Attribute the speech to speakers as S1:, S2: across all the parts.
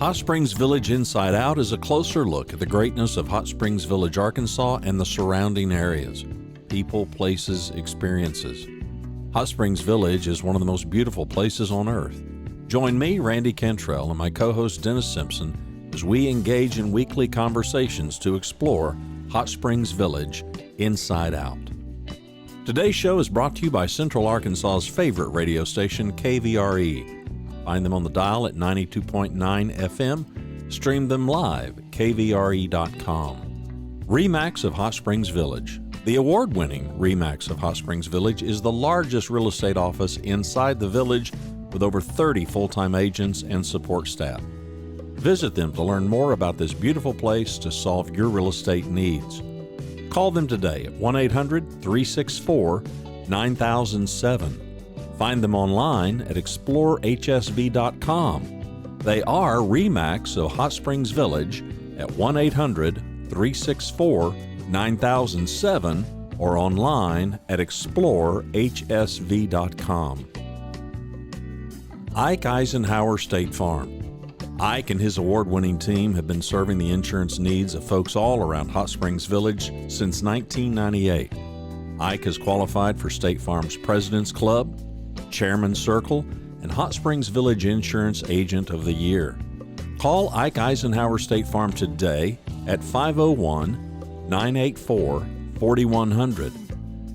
S1: Hot Springs Village Inside Out is a closer look at the greatness of Hot Springs Village, Arkansas and the surrounding areas. People, places, experiences. Hot Springs Village is one of the most beautiful places on earth. Join me, Randy Cantrell, and my co-host Dennis Simpson as we engage in weekly conversations to explore Hot Springs Village Inside Out. Today's show is brought to you by Central Arkansas's favorite radio station, KVRE. Find them on the dial at 92.9 FM. Stream them live at kvre.com. RE/MAX of Hot Springs Village. The award-winning RE/MAX of Hot Springs Village is the largest real estate office inside the village with over 30 full-time agents and support staff. Visit them to learn more about this beautiful place to solve your real estate needs. Call them today at 1-800-364-9007. Find them online at explorehsv.com. They are RE/MAX of Hot Springs Village at 1-800-364-9007 or online at explorehsv.com. Ike Eisenhower State Farm. Ike and his award-winning team have been serving the insurance needs of folks all around Hot Springs Village since 1998. Ike has qualified for State Farm's President's Club, Chairman's Circle, and Hot Springs Village Insurance Agent of the Year. Call Ike Eisenhower State Farm today at 501-984-4100.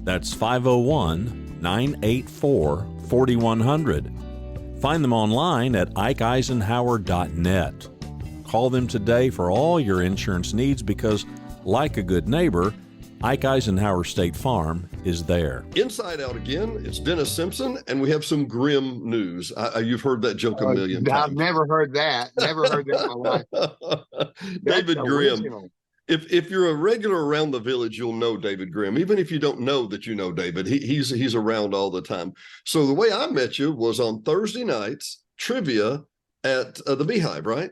S1: That's 501-984-4100. Find them online at ikeeisenhower.net. Call them today for all your insurance needs because, like a good neighbor, Ike Eisenhower State Farm is there.
S2: Inside Out again, it's Dennis Simpson, and we have some grim news. You've heard that joke a million times.
S3: I've never heard that. Never heard that in my life.
S2: David Grimm. If you're a regular around the village, you'll know David Grimm. Even if you don't know that you know David, he's around all the time. So the way I met you was on Thursday nights, trivia at the Beehive, right?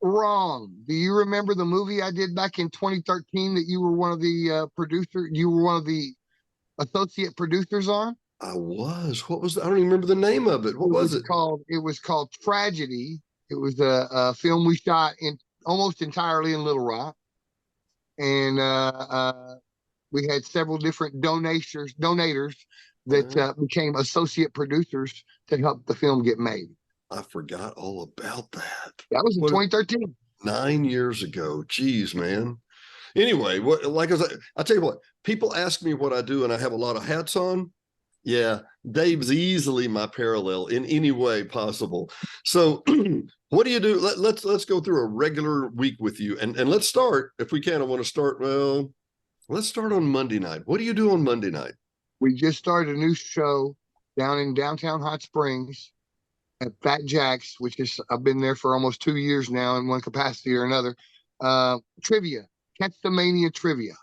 S3: Wrong. Do you remember the movie I did back in 2013 that you were one of the producers? You were one of the associate producers on?
S2: I was. What was I don't even remember the name of it. What was it?
S3: It was called Tragedy. It was a film we shot almost entirely in Little Rock. And we had several different donators that became associate producers to help the film get made.
S2: I forgot all about that.
S3: That was in 2013.
S2: 9 years ago. Jeez, man. Anyway, I tell you what, people ask me what I do and I have a lot of hats on. Yeah, Dave's easily my parallel in any way possible. So what do you do? Let's go through a regular week with you. And let's start, if we can, I want to start, let's start on Monday night. What do you do on Monday night?
S3: We just started a new show down in downtown Hot Springs at Fat Jack's, which is, I've been there for almost 2 years now in one capacity or another. Trivia, Catch the Mania Trivia,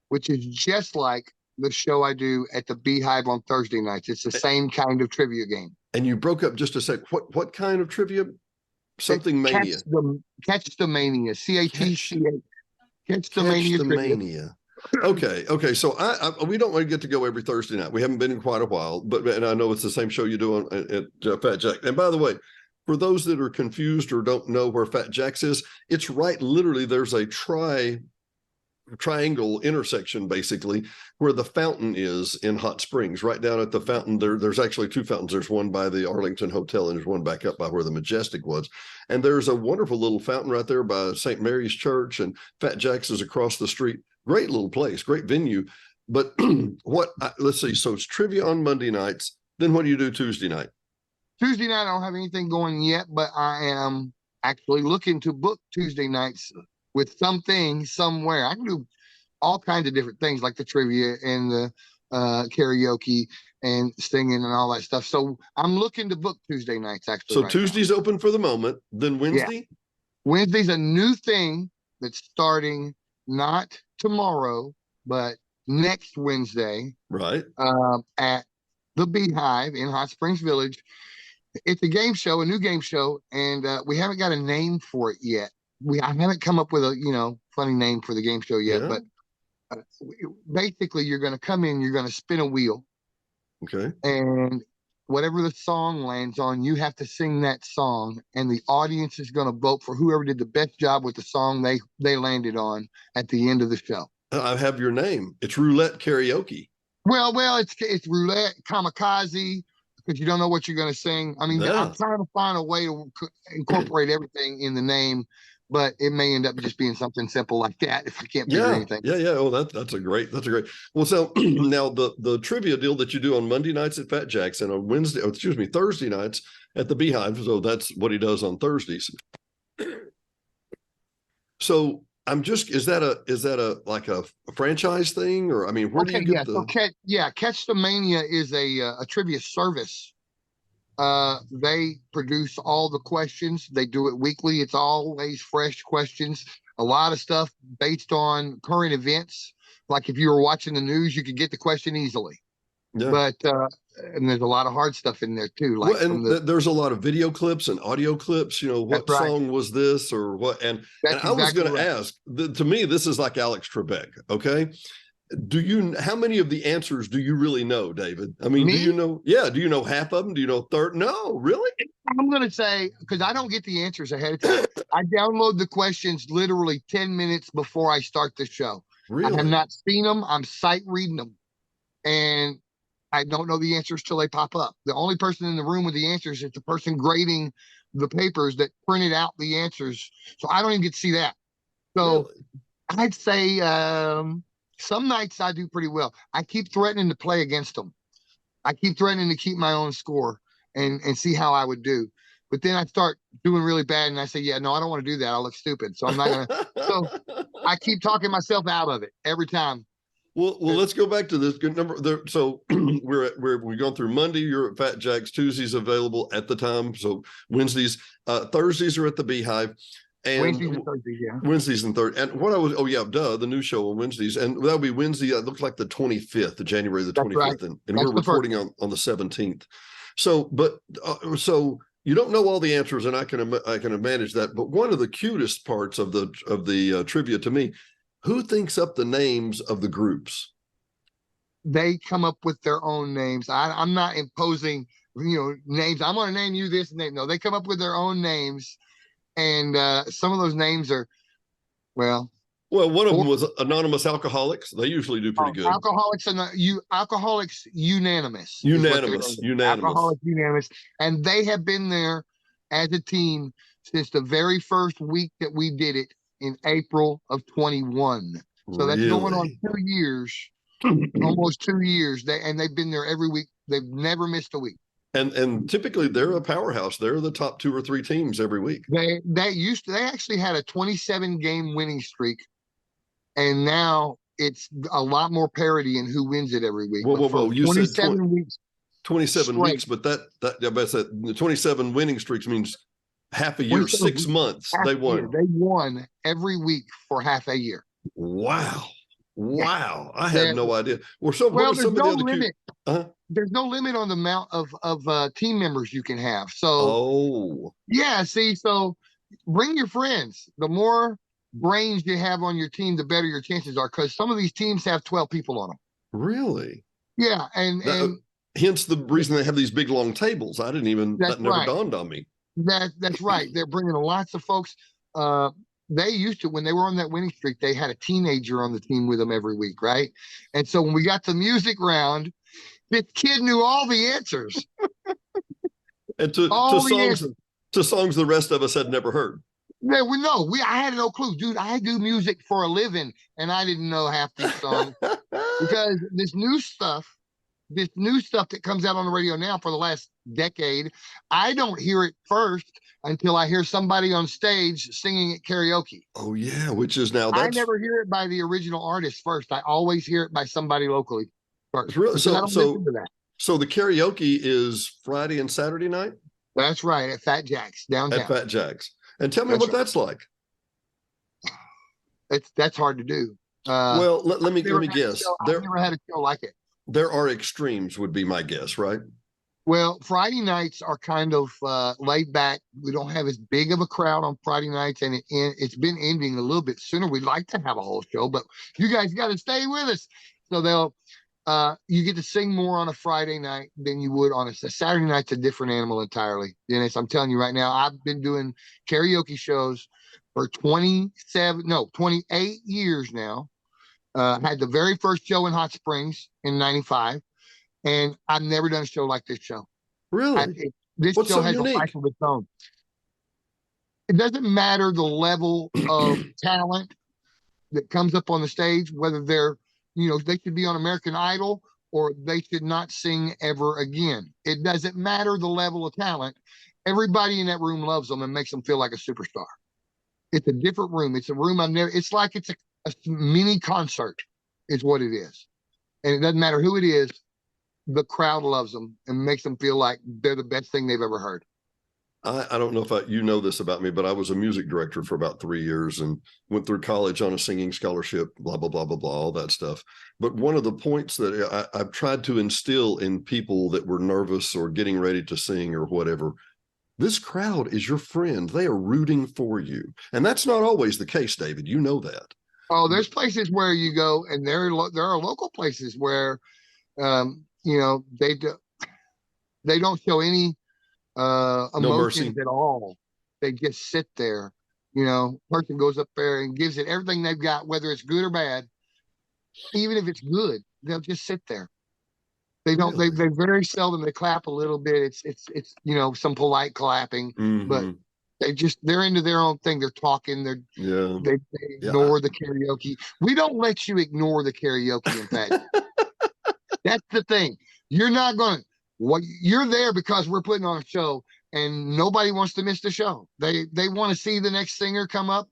S3: which is just like the show I do at the Beehive on Thursday nights. It's the same kind of trivia game. And
S2: you broke up just a sec. What kind of trivia? Something Mania.
S3: Catch the Mania. C-A-T-C-A. Catch the Mania.
S2: Okay. So we don't want to get to go every Thursday night. We haven't been in quite a while, and I know it's the same show you do at Fat Jack. And by the way, for those that are confused or don't know where Fat Jack's is, it's right. Literally, there's a triangle intersection basically where the fountain is in Hot Springs. Right down at the fountain, there's actually two fountains. There's one by the Arlington Hotel and there's one back up by where the Majestic was. And there's a wonderful little fountain right there by St. Mary's Church, and Fat Jack's is across the street. Great little place, great venue. But let's see. So it's trivia on Monday nights. Then what do you do Tuesday night?
S3: Tuesday night, I don't have anything going yet, but I am actually looking to book Tuesday nights with something somewhere. I can do all kinds of different things like the trivia and the karaoke and singing and all that stuff. So I'm looking to book Tuesday nights actually.
S2: So right Tuesday's open for the moment. Then Wednesday?
S3: Yeah. Wednesday's a new thing that's starting not tomorrow, but next Wednesday.
S2: Right.
S3: At the Beehive in Hot Springs Village. It's a game show, a new game show, and we haven't got a name for it yet. I haven't come up with a funny name for the game show yet, but basically you're going to come in, you're going to spin a wheel.
S2: Okay.
S3: And whatever the song lands on, you have to sing that song, and the audience is going to vote for whoever did the best job with the song they landed on at the end of the show.
S2: I have your name. It's roulette karaoke.
S3: Well, it's roulette, kamikaze, because you don't know what you're going to sing. I mean,
S2: Yeah.
S3: I'm trying to find a way to incorporate everything in the name, but it may end up just being something simple like that if I can't figure anything.
S2: Yeah. Oh, that's a great. Well, so now the trivia deal that you do on Monday nights at Fat Jack's and on Thursday nights at the Beehive. So that's what he does on Thursdays. So I'm just, is that a like a franchise thing, or I mean, where do you get
S3: Catch the Mania is a trivia service. They produce all the questions. They do it weekly. It's always fresh questions. A lot of stuff based on current events. Like if you were watching the news, you could get the question easily.
S2: Yeah.
S3: But and there's a lot of hard stuff in there too. Like
S2: there's a lot of video clips and audio clips. You know, what song was this or what? And I was going to ask. To me, this is like Alex Trebek. Okay. How many of the answers do you really know, David? I mean, do you know? Yeah. Do you know half of them? Do you know third? No, really?
S3: I'm going to say, because I don't get the answers ahead of time. I download the questions literally 10 minutes before I start the show.
S2: Really?
S3: I have not seen them. I'm sight reading them. And I don't know the answers till they pop up. The only person in the room with the answers is the person grading the papers that printed out the answers. So I don't even get to see that. So
S2: really?
S3: I'd say some nights I do pretty well. I keep threatening to play against them. I keep threatening to keep my own score and see how I would do. But then I start doing really bad and I say, yeah, no, I don't want to do that. I'll look stupid. So I'm not going to. So I keep talking myself out of it every time.
S2: Well, let's go back to this good number there. So we're going through Monday. You're at Fat Jack's. Tuesdays available at the time. So Wednesdays, Thursdays are at the Beehive, and
S3: Wednesdays and Thursdays, yeah.
S2: Wednesdays and Thursdays. And the new show on Wednesdays, and that'll be Wednesday. It looks like the 25th of January, the 25th, right. and we're recording on the 17th. So, so you don't know all the answers, and I can manage that. But one of the cutest parts of the trivia to me. Who thinks up the names of the groups?
S3: They come up with their own names. I'm not imposing, names. I'm going to name you this name. No, they come up with their own names. And some of those names are, one
S2: of them was Anonymous Alcoholics. They usually do pretty good.
S3: Alcoholics Unanimous.
S2: Unanimous.
S3: Alcoholics Unanimous. And they have been there as a team since the very first week that we did it. In April of 21. So that's going on 2 years, almost 2 years. They've been there every week. They've never missed a week.
S2: And typically they're a powerhouse. They're the top 2 or 3 teams every week.
S3: They actually had a 27 game winning streak. And now it's a lot more parity in who wins it every week.
S2: Whoa. You
S3: 27
S2: said
S3: weeks.
S2: 27 weeks, but that the 27 winning streaks means half a year, 6 months. They won.
S3: They won every week for half a year.
S2: Wow. I had no idea.
S3: There's no limit. There's no limit on the amount of team members you can have. So, so bring your friends. The more brains you have on your team, the better your chances are. Because some of these teams have 12 people on them.
S2: Really?
S3: Yeah, and
S2: hence the reason they have these big long tables. That never dawned on me.
S3: That's right. They're bringing lots of folks. They used to, when they were on that winning streak, they had a teenager on the team with them every week, right? And so when we got the music round, this kid knew all the answers.
S2: And to songs the rest of us had never heard.
S3: I had no clue. Dude, I do music for a living, and I didn't know half these songs. Because this new stuff that comes out on the radio now for the last decade, I don't hear it first until I hear somebody on stage singing it karaoke.
S2: Oh yeah, which is now
S3: I never hear it by the original artist first. I always hear it by somebody locally first.
S2: Really? So the karaoke is Friday and Saturday night?
S3: That's right, at Fat Jack's downtown.
S2: At Fat Jack's. And tell me what that's like.
S3: That's hard to do.
S2: Let me guess.
S3: I've never had a show like it.
S2: There are extremes, would be my guess, right?
S3: Well, Friday nights are kind of laid back. We don't have as big of a crowd on Friday nights, and it's been ending a little bit sooner. We'd like to have a whole show, but you guys got to stay with us. So You get to sing more on a Friday night than you would on a Saturday night's a different animal entirely. Dennis, I'm telling you right now, I've been doing karaoke shows for 28 years now. Had the very first show in Hot Springs in '95, and I've never done a show like this show.
S2: Really?
S3: This
S2: What's
S3: show
S2: so
S3: has
S2: unique?
S3: a life of its own. It doesn't matter the level of talent that comes up on the stage, whether they're, they should be on American Idol or they should not sing ever again. It doesn't matter the level of talent. Everybody in that room loves them and makes them feel like a superstar. It's a different room. It's a room it's like it's a mini concert is what it is. And it doesn't matter who it is. The crowd loves them and makes them feel like they're the best thing they've ever heard.
S2: I don't know if you know this about me, but I was a music director for about 3 years and went through college on a singing scholarship, blah, blah, blah, blah, blah, all that stuff. But one of the points that I've tried to instill in people that were nervous or getting ready to sing or whatever, this crowd is your friend. They are rooting for you. And that's not always the case, David. You know that.
S3: Oh, there's places where you go, and there are local places where, they don't show any emotions at all. They just sit there. Person goes up there and gives it everything they've got, whether it's good or bad. Even if it's good, they'll just sit there. They don't.
S2: Really?
S3: They very seldom they clap a little bit. It's some polite clapping, but they're into their own thing. They're talking. They ignore the karaoke. We don't let you ignore the karaoke. In fact, that's the thing. You're not going to. You're there because we're putting on a show, and nobody wants to miss the show. They want to see the next singer come up.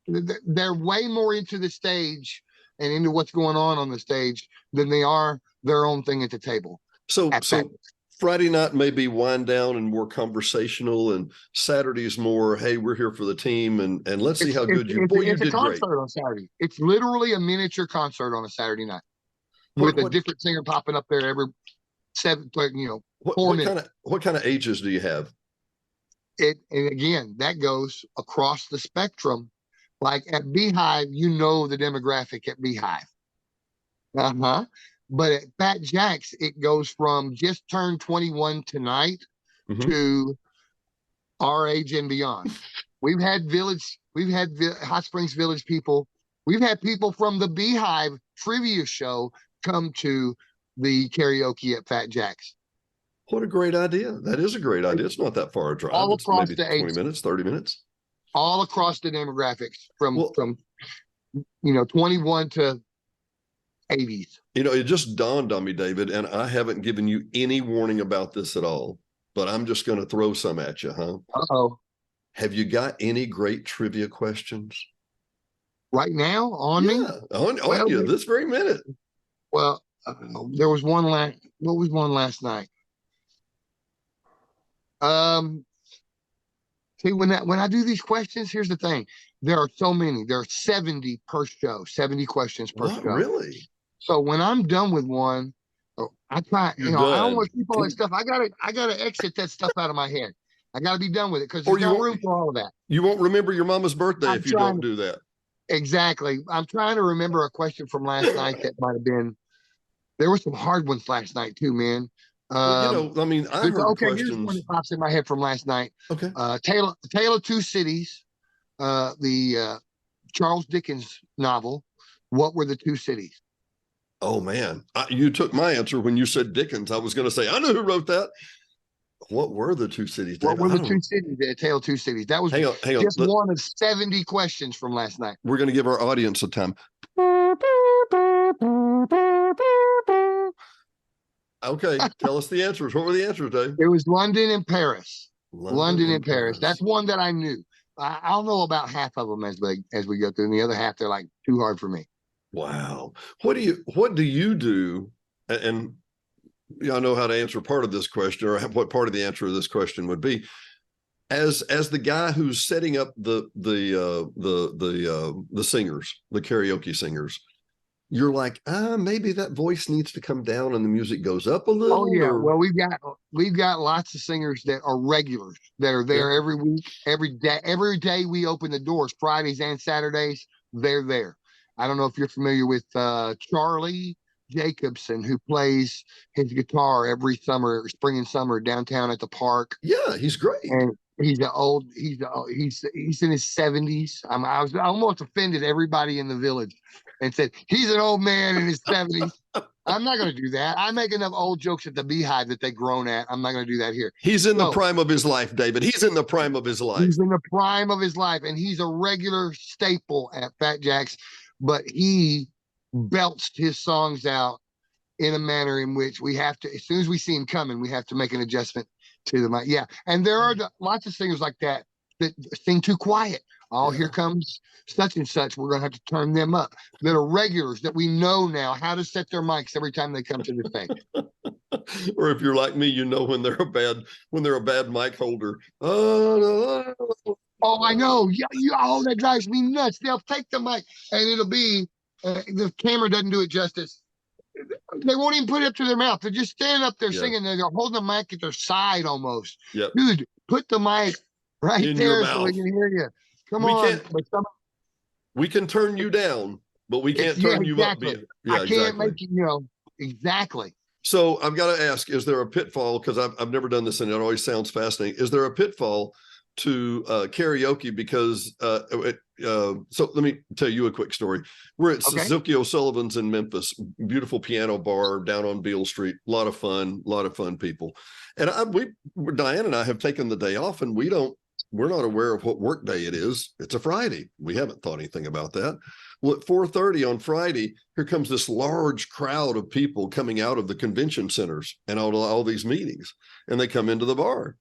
S3: They're way more into the stage and into what's going on the stage than they are their own thing at the table.
S2: So Friday night may be wind down and more conversational, and Saturday's more, hey, we're here for the team, and let's see how good you. Boy, you did great. It's a concert
S3: on Saturday. It's literally a miniature concert on a Saturday night with a different singer popping up there every 4 minutes.
S2: What kind of ages do you have?
S3: And again, that goes across the spectrum. Like at Beehive, the demographic at Beehive. But at Fat Jack's, it goes from just turned 21 tonight to our age and beyond. We've had Hot Springs Village people. We've had people from the Beehive trivia show come to the karaoke at Fat Jack's.
S2: What a great idea. That is a great idea. It's not that far a drive.
S3: All across
S2: maybe 20 minutes, 30 minutes.
S3: All across the demographics from 21 to 80s.
S2: It just dawned on me, David, and I haven't given you any warning about this at all, but I'm just going to throw some at you, huh?
S3: Uh-oh.
S2: Have you got any great trivia questions?
S3: Right now on me?
S2: On you this very minute.
S3: Well, there was one what was one last night? See, when I do these questions, here's the thing. There are so many. There are 70 per show, 70 questions per show.
S2: Really?
S3: So when I'm done with one, I try, I don't want to keep all that stuff. I gotta exit that stuff out of my head. I gotta be done with it because there's no room for all of that.
S2: You won't remember your mama's birthday if you don't do that.
S3: Exactly. I'm trying to remember a question from last night that might have been. There were some hard ones last night too, man.
S2: I heard questions.
S3: Here's one that pops in my head from last night.
S2: Okay.
S3: Tale of Two Cities, the Charles Dickens novel. What were the two cities?
S2: Oh man, you took my answer when you said Dickens. I was going to say I know who wrote that. What were the two cities, David?
S3: What were the two cities? The Tale of Two Cities. That was just one of 70 questions from last night.
S2: We're going to give our audience a time. Okay, tell us the answers. What were the answers, Dave?
S3: It was London and Paris. London and Paris. That's one that I knew. I'll know about half of them as we go through, and the other half they're like too hard for me.
S2: Wow. What do you do? And I know how to answer part of this question, or what part of the answer of this question would be. As the guy who's setting up the singers, the karaoke singers, you're like, maybe that voice needs to come down and the music goes up a little.
S3: Oh yeah. Well, we've got lots of singers that are regulars that are there every week, every day. Every day we open the doors, Fridays and Saturdays, they're there. I don't know if you're familiar with Charlie Jacobson, who plays his guitar every summer, spring and summer, downtown at the park.
S2: Yeah, he's great.
S3: And he's he's in his 70s. I almost offended everybody in the village and said he's an old man in his 70s. I'm not going to do that. I make enough old jokes at the Beehive that they've grown at. I'm not going to do that here.
S2: He's in the prime of his life, David. He's in the prime of his life.
S3: He's in the prime of his life, and he's a regular staple at Fat Jack's, but he belched his songs out in a manner in which we have to, as soon as we see him coming, we have to make an adjustment to the mic. Yeah. And there are lots of singers like that sing too quiet. Oh, here comes such and such. We're going to have to turn them up. That are regulars that we know now how to set their mics every time they come to the thing.
S2: Or if you're like me, you know when they're a bad mic holder. Oh,
S3: I know. Yeah, that drives me nuts. They'll take the mic and it'll be the camera doesn't do it justice. They won't even put it up to their mouth. They're just standing up there singing. They're holding the mic at their side almost.
S2: Yep.
S3: Dude, put the mic right
S2: in
S3: there
S2: your
S3: so
S2: mouth.
S3: we can hear you. Come on.
S2: We can turn you down, but we can't turn you up.
S3: I can't make you, exactly.
S2: So I've got to ask, is there a pitfall? Because I've never done this and it always sounds fascinating. Is there a pitfall to karaoke? Because so let me tell you a quick story. We're at Suzuki O'Sullivan's in Memphis, beautiful piano bar down on Beale Street. A lot of fun people. And Diane and I have taken the day off, and we're not aware of what work day it is. It's a Friday. We haven't thought anything about that. Well, at 4:30 on Friday, here comes this large crowd of people coming out of the convention centers and all these meetings, and they come into the bar.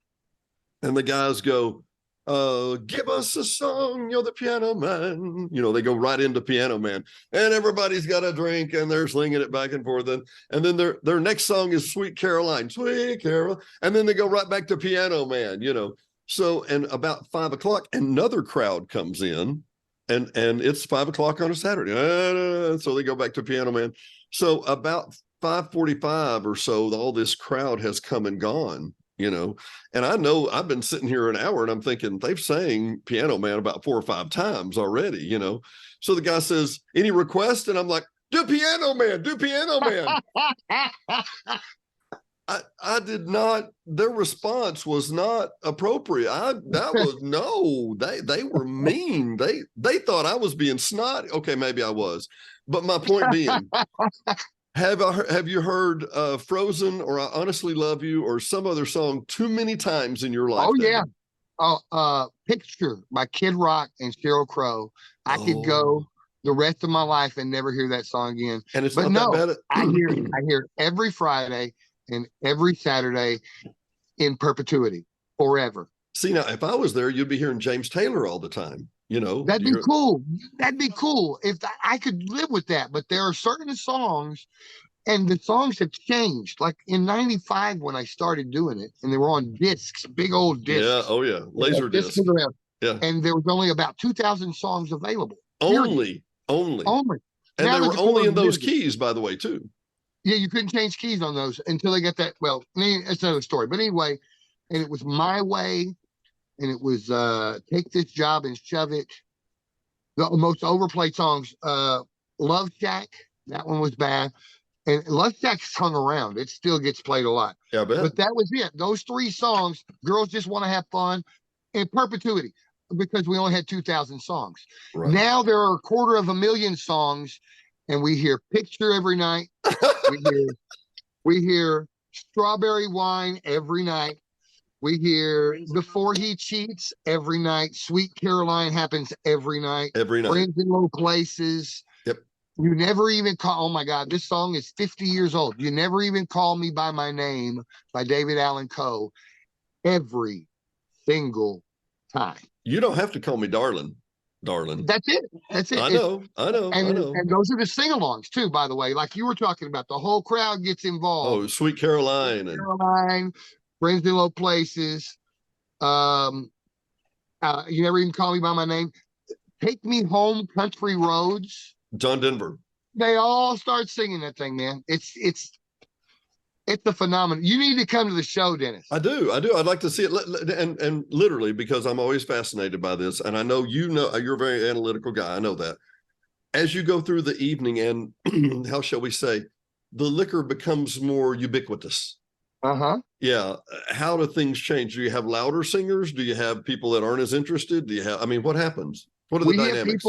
S2: And the guys go, give us a song, you're the piano man. They go right into Piano Man. And everybody's got a drink, and they're slinging it back and forth. And then their next song is Sweet Caroline, Sweet Carol. And then they go right back to Piano Man, So, and about 5 o'clock, another crowd comes in, and it's 5 o'clock on a Saturday. So they go back to Piano Man. So about 5:45 or so, all this crowd has come and gone. And I know I've been sitting here an hour and I'm thinking they've sang Piano Man about 4 or 5 times already, So the guy says, any request? And I'm like, do Piano Man, do Piano Man. I did not, their response was not appropriate. They were mean. They thought I was being snotty. Okay, maybe I was. But my point being, have you heard Frozen or I Honestly Love You or some other song too many times in your life?
S3: Oh, yeah. Picture by Kid Rock and Sheryl Crow. I could go the rest of my life and never hear that song again.
S2: And it's not that bad.
S3: I hear every Friday and every Saturday in perpetuity, forever.
S2: See, now, if I was there, you'd be hearing James Taylor all the time.
S3: That'd be cool. That'd be cool if I could live with that. But there are certain songs, and the songs have changed. Like in '95 when I started doing it, and they were on discs, big old discs.
S2: Yeah, oh yeah, laser discs.
S3: Yeah, and there was only about 2,000 songs available.
S2: Only.
S3: And
S2: now they were only in those keys, by the way, too.
S3: Yeah, you couldn't change keys on those until they got that. Well, it's another story. But anyway, and it was My Way. And it was Take This Job and Shove It. The most overplayed songs, Love Shack, that one was bad. And Love Shack's hung around. It still gets played a lot.
S2: Yeah, I bet.
S3: But that was it. Those 3 songs, Girls Just Want to Have Fun, in perpetuity, because we only had 2,000 songs. Right. Now there are 250,000 songs, and we hear Picture every night. we hear Strawberry Wine every night. We hear Before He Cheats every night. Sweet Caroline happens every night. Friends in Low Places.
S2: Yep.
S3: You Never Even Call. Oh my God, this song is 50 years old. You Never Even Call Me by My Name by David Allan Coe. Every single time.
S2: You don't have to call me darling.
S3: That's it.
S2: I know.
S3: And those are the sing-alongs too, by the way. Like you were talking about, the whole crowd gets involved.
S2: Oh, Sweet Caroline.
S3: Friends in Low Places. You Never Even Call Me by My Name. Take Me Home, Country Roads.
S2: John Denver.
S3: They all start singing that thing, man. It's a phenomenon. You need to come to the show, Dennis.
S2: I do. I'd like to see it. And literally, because I'm always fascinated by this, and I know you're a very analytical guy. I know that. As you go through the evening and how shall we say, the liquor becomes more ubiquitous. Yeah. How do things change? Do you have louder singers? Do you have people that aren't as interested? Do you have, I mean, what happens? What are the dynamics?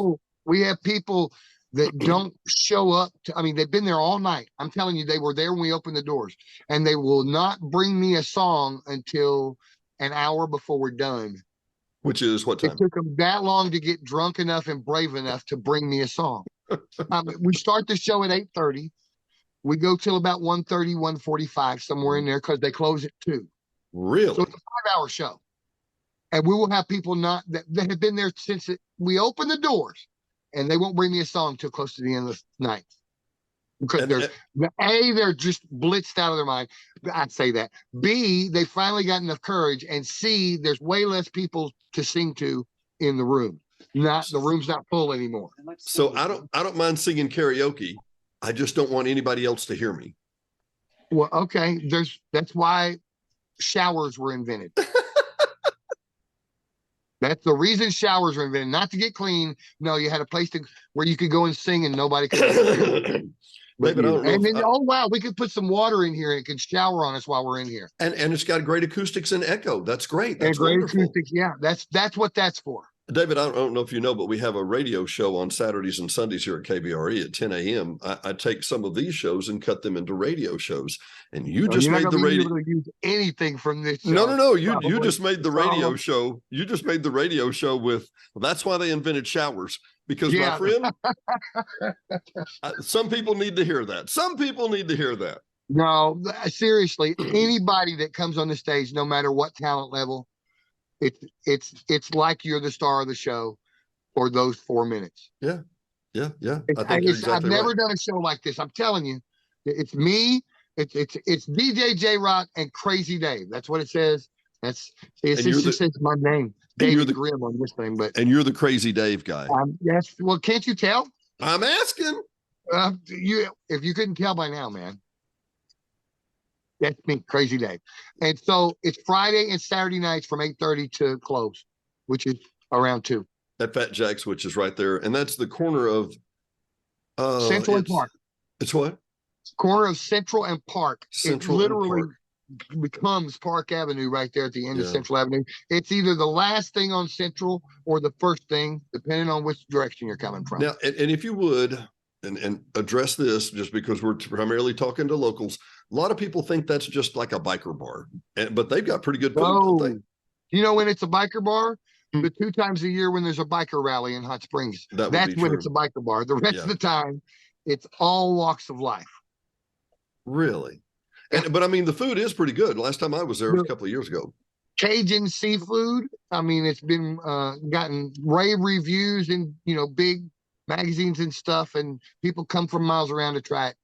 S3: We have people that don't show up I mean, they've been there all night. I'm telling you, they were there when we opened the doors, and they will not bring me a song until an hour before we're done.
S2: Which is what time?
S3: It took them that long to get drunk enough and brave enough to bring me a song. We start the show at 8:30. We go till about 1:30, 1:45, somewhere in there, because they close at 2.
S2: Really?
S3: So it's a 5-hour show. And we will have people that have been there since we opened the doors, and they won't bring me a song till close to the end of the night. Because they're just blitzed out of their mind. I'd say that. B, they finally got enough courage, and C, there's way less people to sing to in the room. The room's not full anymore.
S2: So I don't mind singing karaoke. I just don't want anybody else to hear me.
S3: Well, okay. That's why showers were invented. That's the reason showers were invented, not to get clean. No, you had a place where you could go and sing and nobody could. Wow, we could put some water in here and it could shower on us while we're in here.
S2: And it's got great acoustics and echo. That's great. That's
S3: great
S2: wonderful.
S3: Acoustics. Yeah, that's what that's for.
S2: David, I don't know if you know, but we have a radio show on Saturdays and Sundays here at KBRE at 10 a.m. I take some of these shows and cut them into radio shows. And you just made the radio.
S3: Able to use anything from this show.
S2: No. You just made the radio show. You just made the radio show with. Well, that's why they invented showers. Because my friend, some people need to hear that. Some people need to hear that.
S3: No, seriously, anybody that comes on the stage, no matter what talent level, it's like you're the star of the show for those 4 minutes.
S2: Yeah. I think you're exactly
S3: I've never done a show like this. I'm telling you, it's me. It's DJ J-Rock and Crazy Dave. That's what it says. It just says my name, David Grimm, on this thing. And
S2: you're the Crazy Dave guy.
S3: Yes. Well, can't you tell?
S2: I'm asking.
S3: If you couldn't tell by now, man. That's me, Crazy Dave. And so it's Friday and Saturday nights from 8:30 to close, which is around 2.
S2: At Fat Jack's, which is right there. And that's the corner of
S3: Central and Park.
S2: It's what?
S3: Corner of Central and Park.
S2: Central
S3: it literally
S2: and Park.
S3: becomes Park Avenue right there at the end of Central Avenue. It's either the last thing on Central or the first thing, depending on which direction you're coming from.
S2: Now, and if you would, and address this, just because we're primarily talking to locals, a lot of people think that's just like a biker bar, but they've got pretty good food, don't they?
S3: You know when it's a biker bar? The 2 times a year when there's a biker rally in Hot Springs. That's when it's a biker bar. The rest of the time, it's all walks of life.
S2: Really? But I mean, the food is pretty good. Last time I was there was a couple of years ago.
S3: Cajun seafood. I mean, it's been gotten rave reviews in big magazines and stuff, and people come from miles around to try it.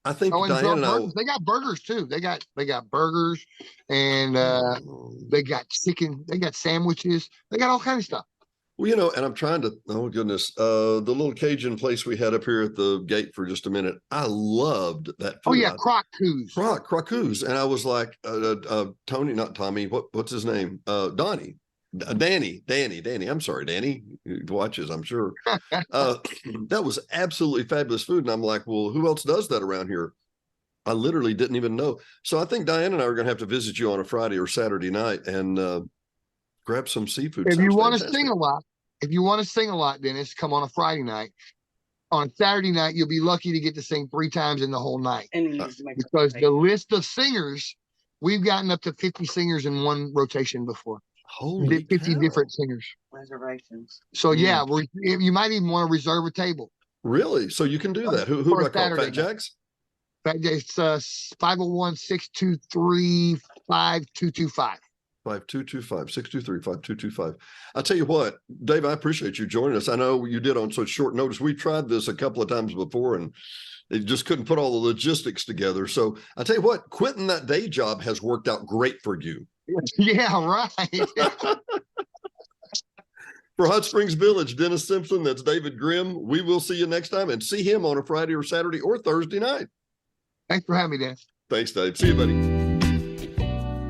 S2: I think Diane and
S3: they got burgers too. They got burgers, and they got chicken. They got sandwiches. They got all kinds of stuff.
S2: Well, and I'm trying to. Oh goodness, the little Cajun place we had up here at the gate for just a minute. I loved that food.
S3: Oh yeah,
S2: Croc-Coos, and I was like, Tony, not Tommy. What's his name? Danny. I'm sorry, Danny. He watches, I'm sure. That was absolutely fabulous food. And I'm like, well, who else does that around here? I literally didn't even know. So I think Diane and I are going to have to visit you on a Friday or Saturday night and grab some seafood.
S3: If you want to sing a lot, Dennis, come on a Friday night. On Saturday night, you'll be lucky to get to sing 3 times in the whole night. Because the list of singers, we've gotten up to 50 singers in one rotation before.
S2: Holy
S3: 50
S2: cow.
S3: Different singers.
S4: Reservations.
S3: So yeah, you might even want to reserve a table.
S2: Really? So you can do that. Who do I call? Fat Jack's?
S3: Fat Jack's 501-623-5225.
S2: 5225-623-5225. I'll tell you what, Dave, I appreciate you joining us. I know you did on such short notice. We tried this a couple of times before and it just couldn't put all the logistics together. So I'll tell you what, quitting that day job has worked out great for you.
S3: Yeah, right.
S2: For Hot Springs Village, Dennis Simpson, that's David Grimm. We will see you next time and see him on a Friday or Saturday or Thursday night.
S3: Thanks for having me, Dennis.
S2: Thanks, Dave. See you, buddy.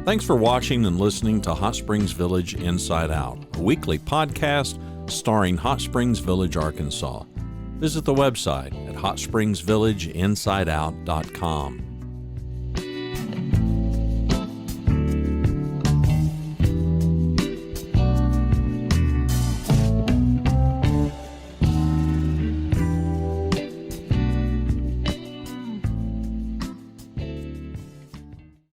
S1: Thanks for watching and listening to Hot Springs Village Inside Out, a weekly podcast starring Hot Springs Village, Arkansas. Visit the website at hotspringsvillageinsideout.com.